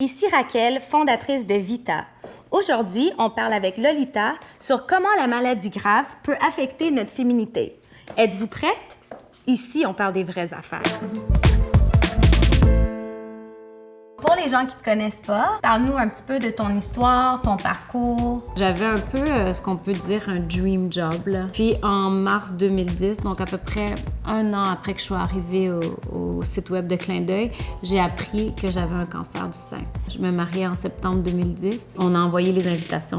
Ici Raquel, fondatrice de Vita. Aujourd'hui, on parle avec Lolita sur comment la maladie grave peut affecter notre féminité. Êtes-vous prête? Ici, on parle des vraies affaires. Pour les gens qui ne te connaissent pas, parle-nous un petit peu de ton histoire, ton parcours. J'avais un peu ce qu'on peut dire un dream job. Là. Puis en mars 2010, donc à peu près un an après que je sois arrivée au site web de Clin d'œil, j'ai appris que j'avais un cancer du sein. Je me mariais en septembre 2010. On a envoyé les invitations,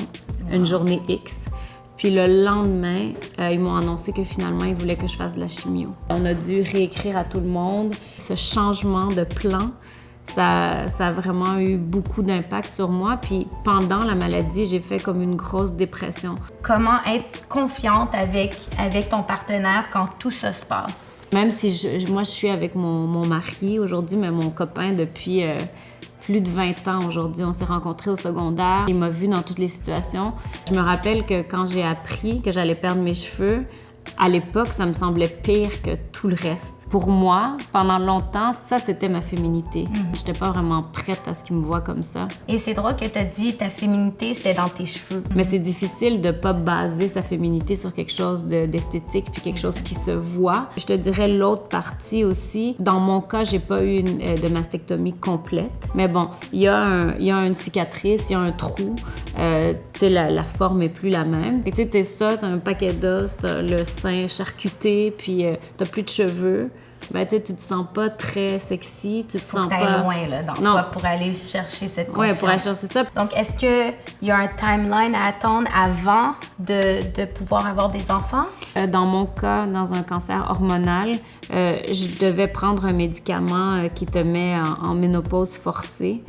une journée X. Puis le lendemain, ils m'ont annoncé que finalement, ils voulaient que je fasse de la chimio. On a dû réécrire à tout le monde ce changement de plan. Ça a vraiment eu beaucoup d'impact sur moi. Puis pendant la maladie, j'ai fait comme une grosse dépression. Comment être confiante avec ton partenaire quand tout ça se passe? Même si moi, je suis avec mon mari aujourd'hui, mais mon copain depuis plus de 20 ans aujourd'hui. On s'est rencontrés au secondaire. Il m'a vu dans toutes les situations. Je me rappelle que quand j'ai appris que j'allais perdre mes cheveux, à l'époque, ça me semblait pire que tout le reste. Pour moi, pendant longtemps, ça, c'était ma féminité. J'étais pas vraiment prête à ce qu'ils me voient comme ça. Et c'est drôle que tu as dit ta féminité, c'était dans tes cheveux. Mais c'est difficile de pas baser sa féminité sur quelque chose d'esthétique puis quelque chose qui se voit. Je te dirais l'autre partie aussi. Dans mon cas, j'ai pas eu de mastectomie complète. Mais bon, il y a une cicatrice, il y a un trou. Tu sais, la forme est plus la même. Et tu sais, t'es ça, t'as un paquet d'os, t'as le sein charcuté, puis t'as plus de cheveux. Ben, tu te sens pas très sexy, tu te sens pas... Faut que t'ailles loin, là, dans toi, pour aller chercher cette confiance. Oui, pour aller chercher ça. Donc, est-ce qu'il y a un timeline à attendre avant de pouvoir avoir des enfants? Dans mon cas, dans un cancer hormonal, je devais prendre un médicament qui te met en ménopause forcée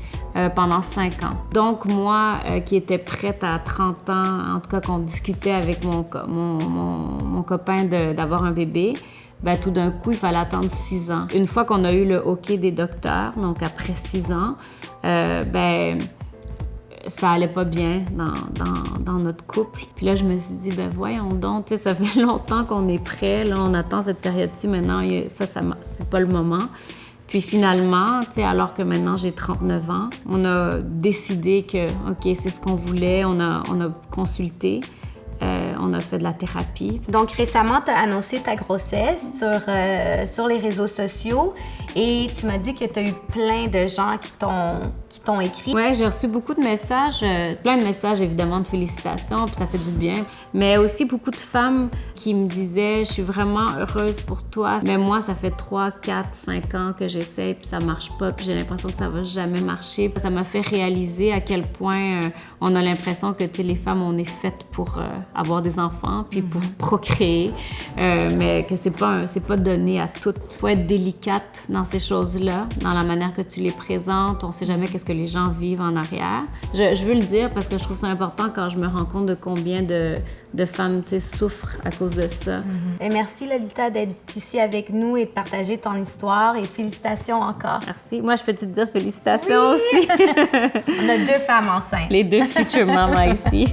pendant 5 ans. Donc, moi, qui étais prête à 30 ans, en tout cas qu'on discutait avec mon copain d'avoir un bébé, ben, tout d'un coup, il fallait attendre 6 ans. Une fois qu'on a eu le OK des docteurs, donc après 6 ans, ben, ça allait pas bien dans notre couple. Puis là, je me suis dit, ben voyons donc, tu sais, ça fait longtemps qu'on est prêt, là, on attend cette période-ci, maintenant, c'est pas le moment. Puis finalement, tu sais, alors que maintenant j'ai 39 ans, on a décidé que, OK, c'est ce qu'on voulait, on a consulté. On a fait de la thérapie. Donc, récemment, tu as annoncé ta grossesse sur les réseaux sociaux et tu m'as dit que tu as eu plein de gens qui t'ont écrit. Oui, j'ai reçu beaucoup de messages, plein de messages évidemment de félicitations, puis ça fait du bien. Mais aussi beaucoup de femmes qui me disaient « Je suis vraiment heureuse pour toi. » Mais moi, ça fait 3, 4, 5 ans que j'essaie, puis ça marche pas, puis j'ai l'impression que ça va jamais marcher. Ça m'a fait réaliser à quel point on a l'impression que, tu sais, les femmes, on est faites pour avoir des enfants, puis pour procréer, mais que c'est pas donné à toutes. Faut être délicate dans ces choses-là, dans la manière que tu les présentes. On sait jamais qu'est-ce que les gens vivent en arrière. Je veux le dire parce que je trouve ça important quand je me rends compte de combien de femmes, tu sais, souffrent à cause de ça. Et merci, Lolita, d'être ici avec nous et de partager ton histoire. Et félicitations encore. Merci. Moi, je peux te dire félicitations aussi. On a 2 femmes enceintes. Les 2 future mamas ici.